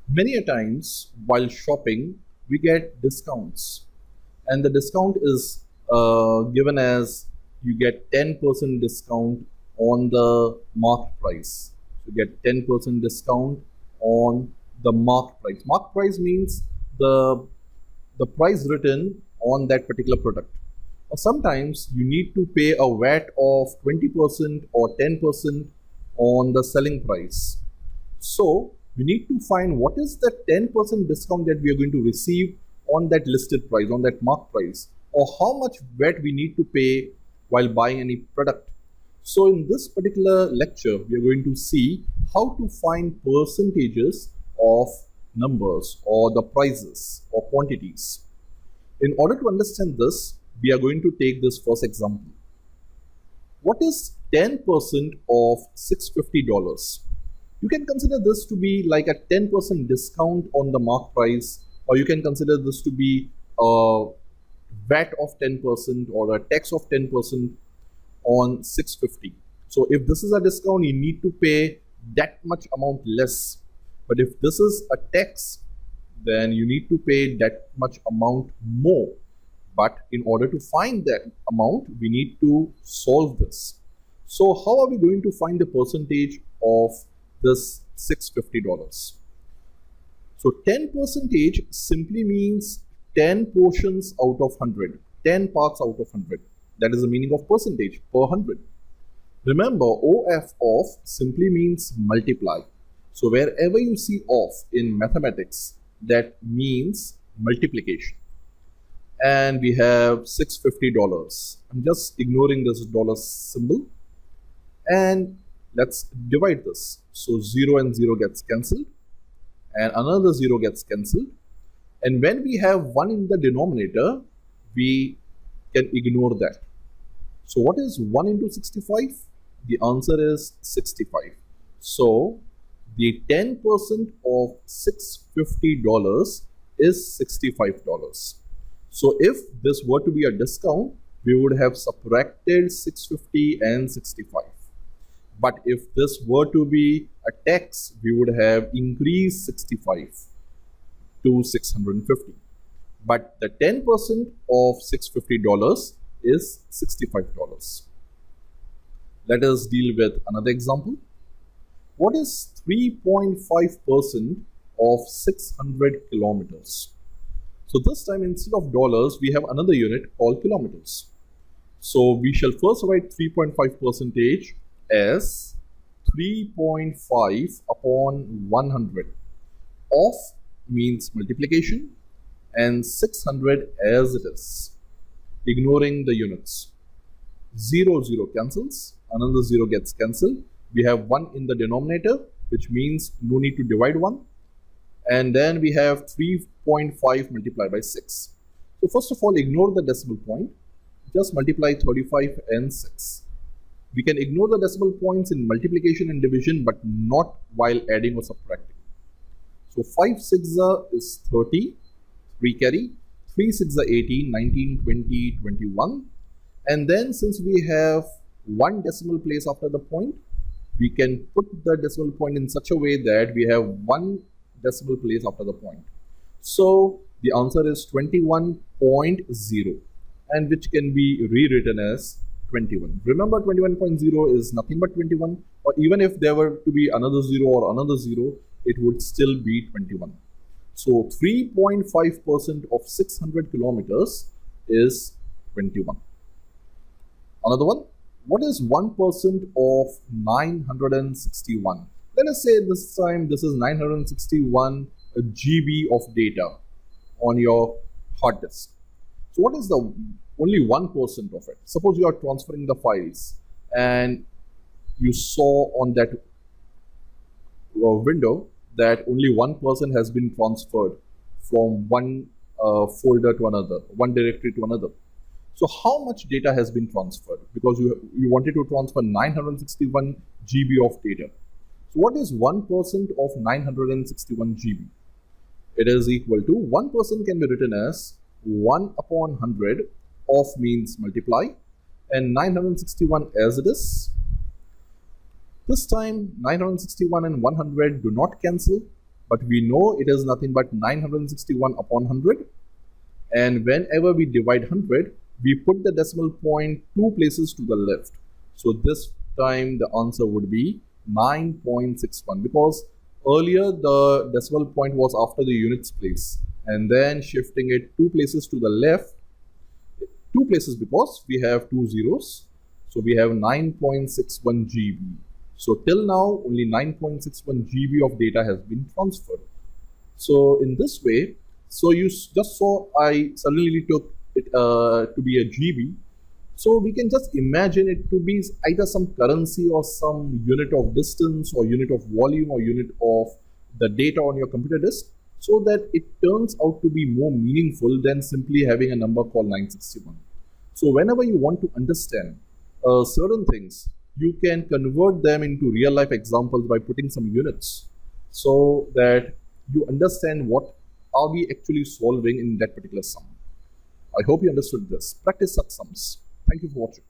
Many a times while shopping, we get discounts, and the discount is given as you get 10% discount on the marked price. So you get 10% discount on the marked price. Marked price means the the price written on that particular product. Or sometimes you need to pay a VAT of 20% or 10% on the selling price. So we need to find what is the 10% discount that we are going to receive on that listed price, on that marked price, or how much VAT we need to pay while buying any product. So in this particular lecture, we are going to see how to find percentages of numbers or the prices or quantities. In order to understand this, we are going to take this first example. What is 10% of $650? You can consider this to be like a 10% discount on the mark price, or you can consider this to be a VAT of 10% or a tax of 10% on 650. So if this is a discount, you need to pay that much amount less. But if this is a tax, then you need to pay that much amount more. But in order to find that amount, we need to solve this. So how are we going to find the percentage of this $650? So 10 percentage simply means 10 portions out of 100, 10 parts out of 100. That is the meaning of percentage per 100. Remember, OF of simply means multiply. So wherever you see of in mathematics, that means multiplication. And we have $650. I'm just ignoring this dollar symbol. And let's divide this. So 0 and 0 gets cancelled, and another 0 gets cancelled. And when we have 1 in the denominator, we can ignore that. So what is 1 into 65? The answer is 65. So the 10% of $650 is $65. So if this were to be a discount, we would have subtracted 650 and 65. But if this were to be a tax, we would have increased 65 to 650. But the 10% of $650 is $65. Let us deal with another example. What is 3.5% of 600 kilometers? So this time, instead of dollars, we have another unit called kilometers. So we shall first write 3.5 percentage as 3.5 upon 100. Of means multiplication and 600 as it is, ignoring the units. 0, 0 cancels, another 0 gets cancelled. We have 1 in the denominator, which means no need to divide 1. And then we have 3.5 multiplied by 6. So first of all, ignore the decimal point. Just multiply 35 and 6. We can ignore the decimal points in multiplication and division, but not while adding or subtracting. So 5 6 is 30, 3 carry, 3 6 18, 19, 20, 21. And then since we have one decimal place after the point, we can put the decimal point in such a way that we have one decimal place after the point. So the answer is 21.0, and which can be rewritten as 21. Remember, 21.0 is nothing but 21, or even if there were to be another 0 or another 0, it would still be 21. So 3.5% of 600 kilometers is 21. Another one, what is 1% of 961? Let us say this time this is 961 GB of data on your hard disk. So what is the only 1% of it? Suppose you are transferring the files and you saw on that window that only 1% has been transferred from one folder to another, one directory to another. So how much data has been transferred? Because you wanted to transfer 961 GB of data. So what is 1% of 961 GB? It is equal to 1% can be written as 1 upon 100. Of means multiply, and 961 as it is. This time 961 and 100 do not cancel. but we know it is nothing but 961 upon 100. And whenever we divide 100, we put the decimal point 2 places to the left. So this time the answer would be 9.61, because earlier the decimal point was after the units place, and then shifting it 2 places to the left, 2 places because we have 2 zeros, so we have 9.61 GB. So till now only 9.61 GB of data has been transferred. So in this way, so you just saw I suddenly took it to be a GB. So we can just imagine it to be either some currency or some unit of distance or unit of volume or unit of the data on your computer disk, so that it turns out to be more meaningful than simply having a number called 961. So whenever you want to understand certain things, you can convert them into real life examples by putting some units, so that you understand what are we actually solving in that particular sum. I hope you understood this. Practice such sums. Thank you for watching.